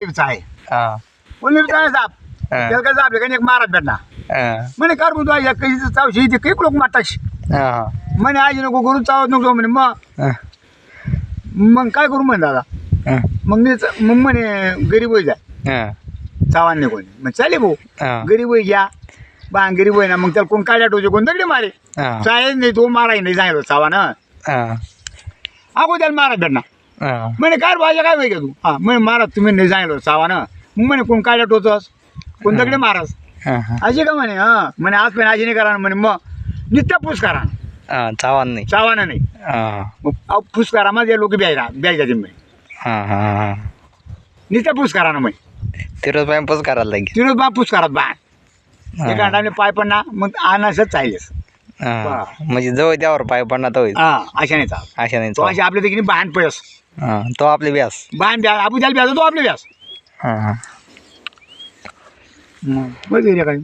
आहे हा कोणी काय साप हा. त्याला काय सापले काही एक मारत भेटणार हा म्हणे कर तू या काही चावशी इथे काही लोक मारताशी हा म्हणे आजी नको करून चावत नको म्हणे हा. मग काय करू म्हणे दादा हा. मग म्हणे गरीब होई जाय हा. चावान नाही कोणी मग चाले भाऊ हा. गरीब होई घ्या बा गरीब होई ना मग त्याला कोण काढ्या टोचे कोण दगडे मारे हा. चालेल नाही तो माराय नाही जायला चावा ना हा. अगो त्याला मारत भेटणार हा. म्हणे काय भाज्या काय माहिती तू हा म्हणे मारत तुम्ही नाही जायला चावा ना मग म्हणे कोण काढ्या टोचस कोण दगडे मारस हा. हा. अशी का म्हणे हा म्हणे आज पण आजी नाही करा म्हणे मग नित्य पुष्कारा हा. चावान नाही. चावाना नाही हा. मग पुष्कारा माझे लोक ब्यायचा म्हणे हा. हा. नित्य पुष्कारा ना म्हणे तिरोज पायपच करायला लागेल. तिरोज बा पुष्कारात बा हा. एका अंडाने पाय पडणार मग आणसच चालेस हा. म्हणजे जवळ त्यावर पाय पडणार तो हा अशा नाही चाल अशा नाही तो चाव. अशी आपल्या देखील बाण पयस हा. तो आपले व्यास. बाण ब्या आपण त्याला ब्याज तो आपले व्यास हा. हा. मग काही